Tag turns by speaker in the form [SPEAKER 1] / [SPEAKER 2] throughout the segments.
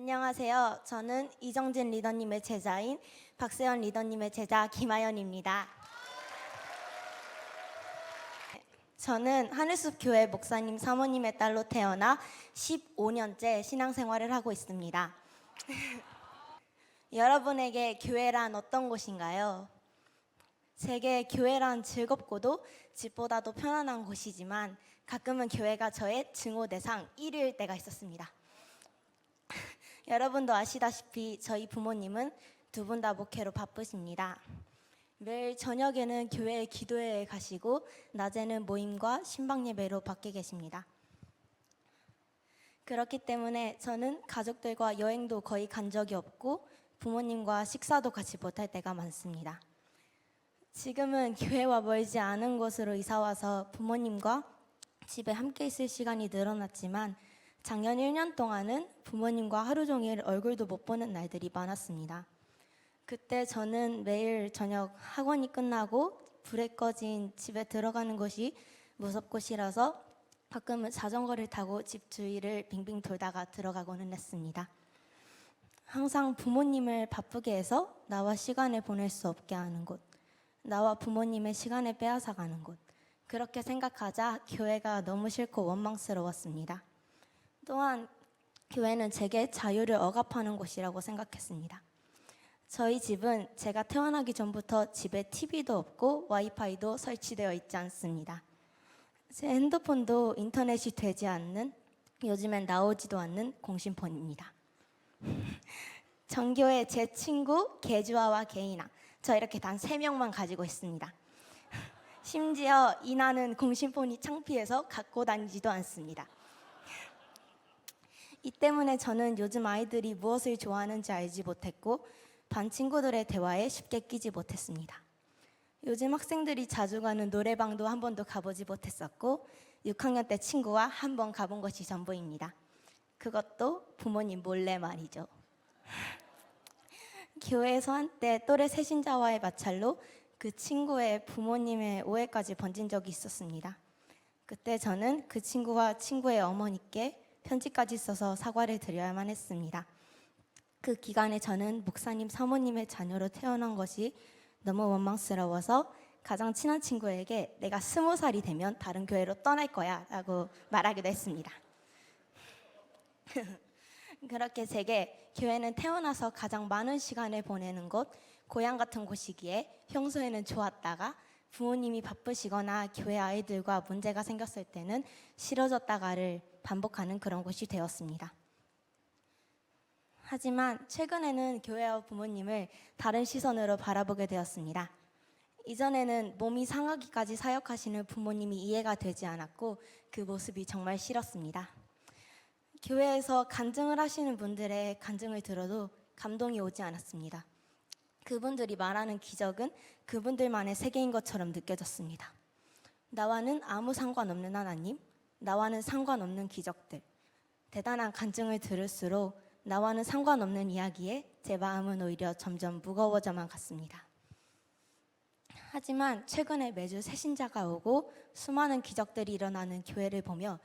[SPEAKER 1] 안녕하세요. 저는 이정진 리더님의 제자인 박세현 리더님의 제자 김아연입니다. 저는 하늘숲 교회 목사님 사모님의 딸로 태어나 15년째 신앙생활을 하고 있습니다. 여러분에게 교회란 어떤 곳인가요? 제게 교회란 즐겁고도 집보다도 편안한 곳이지만 가끔은 교회가 저의 증오 대상 1위일 때가 있었습니다. 여러분도 아시다시피 저희 부모님은 두 분 다 목회로 바쁘십니다. 매일 저녁에는 교회 기도회에 가시고 낮에는 모임과 신방 예배로 밖에 계십니다. 그렇기 때문에 저는 가족들과 여행도 거의 간 적이 없고 부모님과 식사도 같이 못할 때가 많습니다. 지금은 교회와 멀지 않은 곳으로 이사와서 부모님과 집에 함께 있을 시간이 늘어났지만 작년 1년 동안은 부모님과 하루 종일 얼굴도 못 보는 날들이 많았습니다. 그때 저는 매일 저녁 학원이 끝나고 불에 꺼진 집에 들어가는 것이 무섭고 싫어서 가끔은 자전거를 타고 집 주위를 빙빙 돌다가 들어가고는 했습니다. 항상 부모님을 바쁘게 해서 나와 시간을 보낼 수 없게 하는 곳, 나와 부모님의 시간을 빼앗아가는 곳, 그렇게 생각하자 교회가 너무 싫고 원망스러웠습니다. 또한 교회는 제게 자유를 억압하는 곳이라고 생각했습니다. 저희 집은 제가 태어나기 전부터 집에 TV도 없고 와이파이도 설치되어 있지 않습니다. 제 핸드폰도 인터넷이 되지 않는, 요즘엔 나오지도 않는 공신폰입니다. 전교에 제 친구 개주아와 개이나, 저 이렇게 단 3명만 가지고 있습니다. 심지어 이나는 공신폰이 창피해서 갖고 다니지도 않습니다. 이 때문에 저는 요즘 아이들이 무엇을 좋아하는지 알지 못했고 반 친구들의 대화에 쉽게 끼지 못했습니다. 요즘 학생들이 자주 가는 노래방도 한 번도 가보지 못했었고 6학년 때 친구와 한 번 가본 것이 전부입니다. 그것도 부모님 몰래 말이죠. 교회에서 한때 또래 새신자와의 마찰로 그 친구의 부모님의 오해까지 번진 적이 있었습니다. 그때 저는 그 친구와 친구의 어머니께 편지까지 써서 사과를 드려야만 했습니다. 그 기간에 저는 목사님 사모님의 자녀로 태어난 것이 너무 원망스러워서 가장 친한 친구에게 내가 20살이 되면 다른 교회로 떠날 거야 라고 말하기도 했습니다. 그렇게 제게 교회는 태어나서 가장 많은 시간을 보내는 곳, 고향 같은 곳이기에 평소에는 좋았다가 부모님이 바쁘시거나 교회 아이들과 문제가 생겼을 때는 싫어졌다가를 반복하는 그런 곳이 되었습니다. 하지만 최근에는 교회와 부모님을 다른 시선으로 바라보게 되었습니다. 이전에는 몸이 상하기까지 사역하시는 부모님이 이해가 되지 않았고 그 모습이 정말 싫었습니다. 교회에서 간증을 하시는 분들의 간증을 들어도 감동이 오지 않았습니다. 그분들이 말하는 기적은 그분들만의 세계인 것처럼 느껴졌습니다. 나와는 아무 상관없는 하나님, 나와는 상관없는 기적들, 대단한 간증을 들을수록 나와는 상관없는 이야기에 제 마음은 오히려 점점 무거워져만 갔습니다. 하지만 최근에 매주 새신자가 오고 수많은 기적들이 일어나는 교회를 보며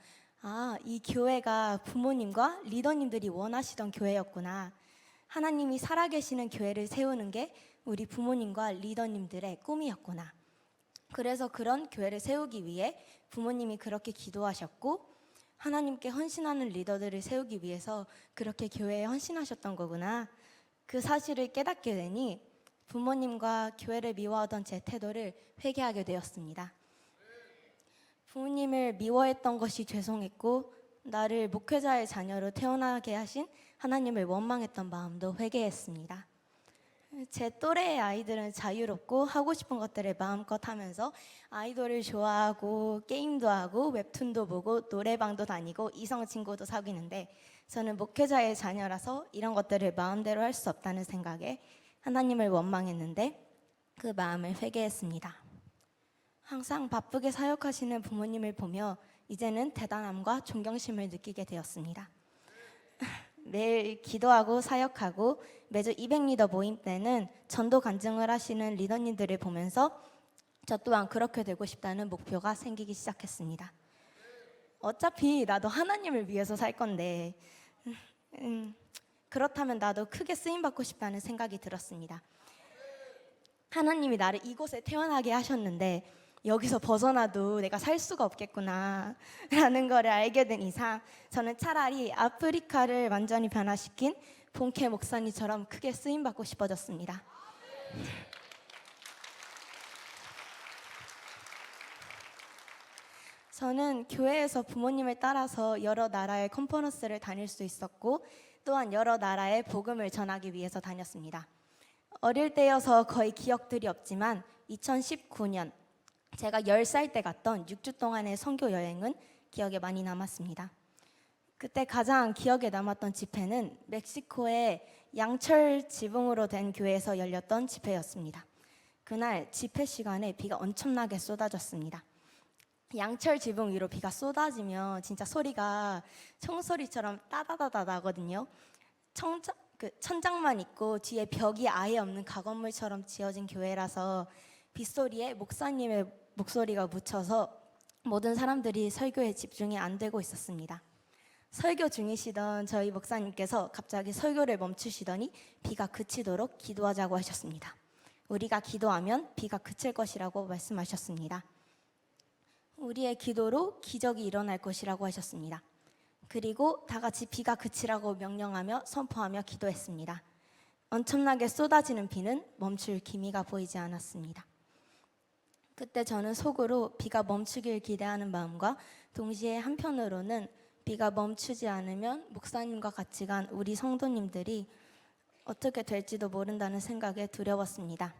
[SPEAKER 1] 이 교회가 부모님과 리더님들이 원하시던 교회였구나. 하나님이 살아계시는 교회를 세우는 게 우리 부모님과 리더님들의 꿈이었구나. 그래서 그런 교회를 세우기 위해 부모님이 그렇게 기도하셨고 하나님께 헌신하는 리더들을 세우기 위해서 그렇게 교회에 헌신하셨던 거구나. 그 사실을 깨닫게 되니 부모님과 교회를 미워하던 제 태도를 회개하게 되었습니다. 부모님을 미워했던 것이 죄송했고 나를 목회자의 자녀로 태어나게 하신 하나님을 원망했던 마음도 회개했습니다. 제 또래의 아이들은 자유롭고 하고 싶은 것들을 마음껏 하면서 아이돌을 좋아하고 게임도 하고 웹툰도 보고 노래방도 다니고 이성 친구도 사귀는데 저는 목회자의 자녀라서 이런 것들을 마음대로 할 수 없다는 생각에 하나님을 원망했는데 그 마음을 회개했습니다. 항상 바쁘게 사역하시는 부모님을 보며 이제는 대단함과 존경심을 느끼게 되었습니다. 매일 기도하고 사역하고 매주 200리더 모임 때는 전도 간증을 하시는 리더님들을 보면서 저 또한 그렇게 되고 싶다는 목표가 생기기 시작했습니다. 어차피 나도 하나님을 위해서 살 건데 그렇다면 나도 크게 쓰임받고 싶다는 생각이 들었습니다. 하나님이 나를 이곳에 태어나게 하셨는데 여기서 벗어나도 내가 살 수가 없겠구나 라는 거를 알게 된 이상 저는 차라리 아프리카를 완전히 변화시킨 본캐 목사님처럼 크게 쓰임받고 싶어졌습니다. 저는 교회에서 부모님을 따라서 여러 나라의 컨퍼런스를 다닐 수 있었고 또한 여러 나라의 복음을 전하기 위해서 다녔습니다. 어릴 때여서 거의 기억들이 없지만 2019년 제가 10살 때 갔던 6주 동안의 선교 여행은 기억에 많이 남았습니다. 그때 가장 기억에 남았던 집회는 멕시코의 양철 지붕으로 된 교회에서 열렸던 집회였습니다. 그날 집회 시간에 비가 엄청나게 쏟아졌습니다. 양철 지붕 위로 비가 쏟아지면 진짜 소리가 총소리처럼 따다다다 나거든요. 천장만 있고 뒤에 벽이 아예 없는 가건물처럼 지어진 교회라서 빗소리에 목사님의 목소리가 묻혀서 모든 사람들이 설교에 집중이 안 되고 있었습니다. 설교 중이시던 저희 목사님께서 갑자기 설교를 멈추시더니 비가 그치도록 기도하자고 하셨습니다. 우리가 기도하면 비가 그칠 것이라고 말씀하셨습니다. 우리의 기도로 기적이 일어날 것이라고 하셨습니다. 그리고 다 같이 비가 그치라고 명령하며 선포하며 기도했습니다. 엄청나게 쏟아지는 비는 멈출 기미가 보이지 않았습니다. 그때 저는 속으로 비가 멈추길 기대하는 마음과 동시에 한편으로는 비가 멈추지 않으면 목사님과 같이 간 우리 성도님들이 어떻게 될지도 모른다는 생각에 두려웠습니다.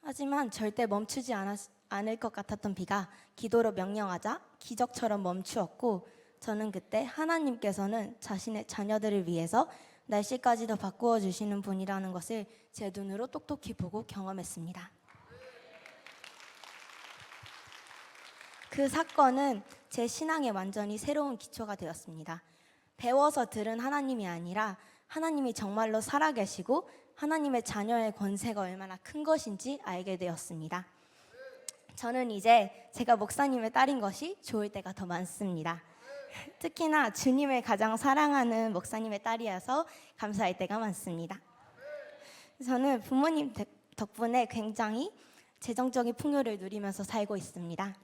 [SPEAKER 1] 하지만 절대 멈추지 않을 것 같았던 비가 기도로 명령하자 기적처럼 멈추었고 저는 그때 하나님께서는 자신의 자녀들을 위해서 날씨까지도 바꾸어 주시는 분이라는 것을 제 눈으로 똑똑히 보고 경험했습니다. 그 사건은 제 신앙에 완전히 새로운 기초가 되었습니다. 배워서 들은 하나님이 아니라 하나님이 정말로 살아계시고 하나님의 자녀의 권세가 얼마나 큰 것인지 알게 되었습니다. 저는 이제 제가 목사님의 딸인 것이 좋을 때가 더 많습니다. 특히나 주님을 가장 사랑하는 목사님의 딸이어서 감사할 때가 많습니다. 저는 부모님 덕분에 굉장히 재정적인 풍요를 누리면서 살고 있습니다.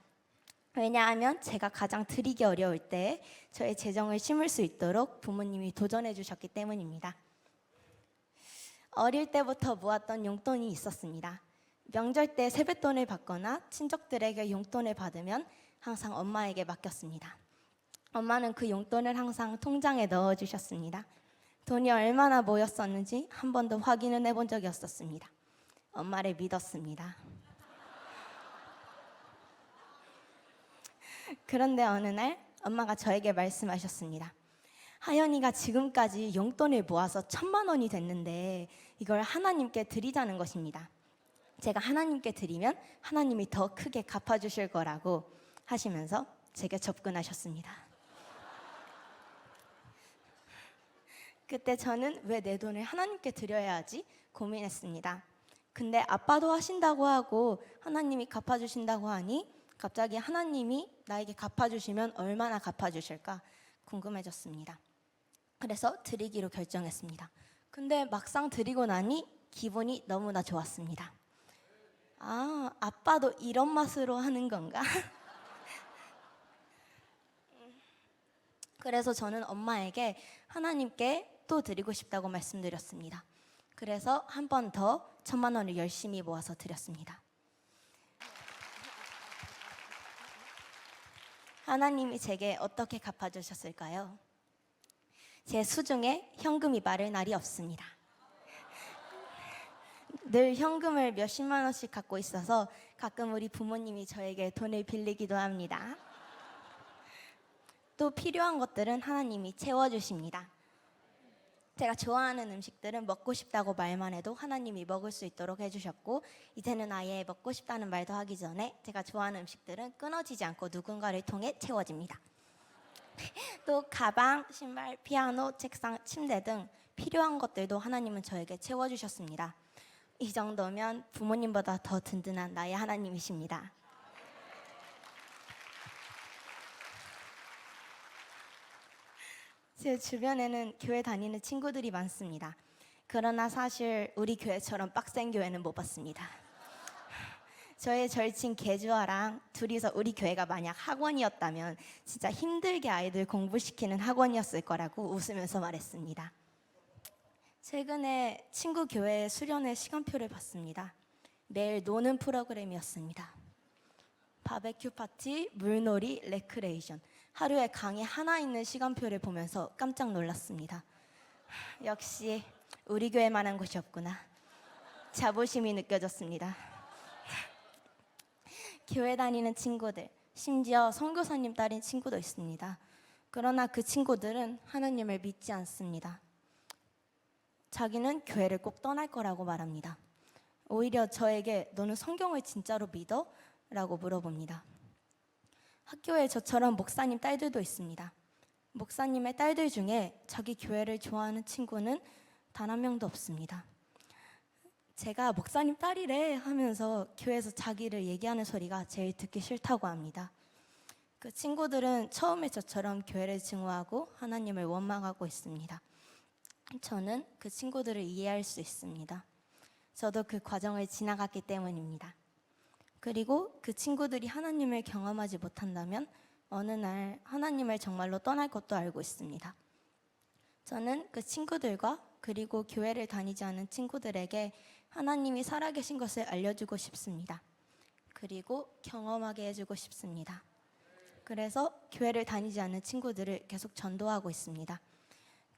[SPEAKER 1] 왜냐하면 제가 가장 드리기 어려울 때 저의 재정을 심을 수 있도록 부모님이 도전해 주셨기 때문입니다. 어릴 때부터 모았던 용돈이 있었습니다. 명절 때 세뱃돈을 받거나 친척들에게 용돈을 받으면 항상 엄마에게 맡겼습니다. 엄마는 그 용돈을 항상 통장에 넣어주셨습니다. 돈이 얼마나 모였었는지 한 번도 확인을 해본 적이 없었습니다. 엄마를 믿었습니다. 그런데 어느 날 엄마가 저에게 말씀하셨습니다. 하연이가 지금까지 용돈을 모아서 1,000만 원이 됐는데 이걸 하나님께 드리자는 것입니다. 제가 하나님께 드리면 하나님이 더 크게 갚아주실 거라고 하시면서 제게 접근하셨습니다. 그때 저는 왜 내 돈을 하나님께 드려야 하지 고민했습니다. 근데 아빠도 하신다고 하고 하나님이 갚아주신다고 하니 갑자기 하나님이 나에게 갚아주시면 얼마나 갚아주실까 궁금해졌습니다. 그래서 드리기로 결정했습니다. 근데 막상 드리고 나니 기분이 너무나 좋았습니다. 아, 아빠도 이런 맛으로 하는 건가? 그래서 저는 엄마에게 하나님께 또 드리고 싶다고 말씀드렸습니다. 그래서 한 번 더 1,000만 원을 열심히 모아서 드렸습니다. 하나님이 제게 어떻게 갚아주셨을까요? 제 수중에 현금이 마를 날이 없습니다. 늘 현금을 몇십만 원씩 갖고 있어서 가끔 우리 부모님이 저에게 돈을 빌리기도 합니다. 또 필요한 것들은 하나님이 채워주십니다. 제가 좋아하는 음식들은 먹고 싶다고 말만 해도 하나님이 먹을 수 있도록 해주셨고 이제는 아예 먹고 싶다는 말도 하기 전에 제가 좋아하는 음식들은 끊어지지 않고 누군가를 통해 채워집니다. 또 가방, 신발, 피아노, 책상, 침대 등 필요한 것들도 하나님은 저에게 채워주셨습니다. 이 정도면 부모님보다 더 든든한 나의 하나님이십니다. 제 주변에는 교회 다니는 친구들이 많습니다. 그러나 사실 우리 교회처럼 빡센 교회는 못 봤습니다. 저의 절친 개주아랑 둘이서 우리 교회가 만약 학원이었다면 진짜 힘들게 아이들 공부시키는 학원이었을 거라고 웃으면서 말했습니다. 최근에 친구 교회 수련회 시간표를 봤습니다. 매일 노는 프로그램이었습니다. 바베큐 파티, 물놀이, 레크레이션. 하루에 강의 하나 있는 시간표를 보면서 깜짝 놀랐습니다. 역시 우리 교회만한 곳이 없구나. 자부심이 느껴졌습니다. 교회 다니는 친구들, 심지어 선교사님 딸인 친구도 있습니다. 그러나 그 친구들은 하나님을 믿지 않습니다. 자기는 교회를 꼭 떠날 거라고 말합니다. 오히려 저에게 너는 성경을 진짜로 믿어? 라고 물어봅니다. 학교에 저처럼 목사님 딸들도 있습니다. 목사님의 딸들 중에 자기 교회를 좋아하는 친구는 단 한 명도 없습니다. 제가 목사님 딸이래 하면서 교회에서 자기를 얘기하는 소리가 제일 듣기 싫다고 합니다. 그 친구들은 처음에 저처럼 교회를 증오하고 하나님을 원망하고 있습니다. 저는 그 친구들을 이해할 수 있습니다. 저도 그 과정을 지나갔기 때문입니다. 그리고 그 친구들이 하나님을 경험하지 못한다면 어느 날 하나님을 정말로 떠날 것도 알고 있습니다. 저는 그 친구들과 그리고 교회를 다니지 않은 친구들에게 하나님이 살아계신 것을 알려주고 싶습니다. 그리고 경험하게 해주고 싶습니다. 그래서 교회를 다니지 않는 친구들을 계속 전도하고 있습니다.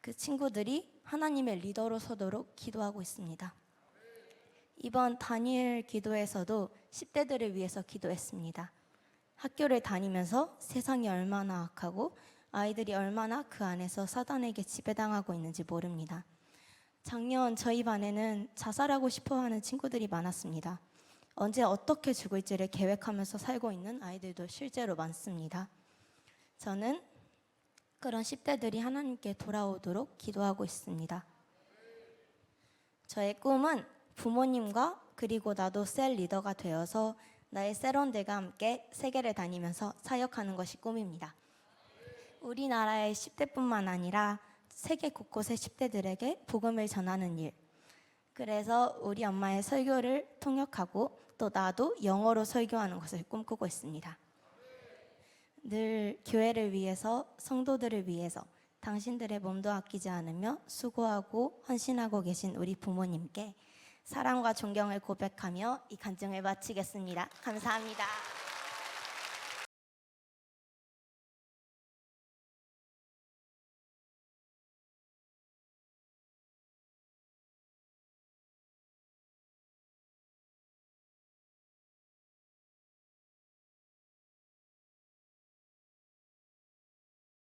[SPEAKER 1] 그 친구들이 하나님의 리더로 서도록 기도하고 있습니다. 이번 다니엘 기도에서도 10대들을 위해서 기도했습니다. 학교를 다니면서 세상이 얼마나 악하고 아이들이 얼마나 그 안에서 사단에게 지배당하고 있는지 모릅니다. 작년 저희 반에는 자살하고 싶어하는 친구들이 많았습니다. 언제 어떻게 죽을지를 계획하면서 살고 있는 아이들도 실제로 많습니다. 저는 그런 10대들이 하나님께 돌아오도록 기도하고 있습니다. 저의 꿈은 부모님과 그리고 나도 셀 리더가 되어서 나의 셀원들과 함께 세계를 다니면서 사역하는 것이 꿈입니다. 우리나라의 10대뿐만 아니라 세계 곳곳의 10대들에게 복음을 전하는 일. 그래서 우리 엄마의 설교를 통역하고 또 나도 영어로 설교하는 것을 꿈꾸고 있습니다. 늘 교회를 위해서, 성도들을 위해서 당신들의 몸도 아끼지 않으며 수고하고 헌신하고 계신 우리 부모님께 사랑과 존경을 고백하며 이 간증을 마치겠습니다. 감사합니다.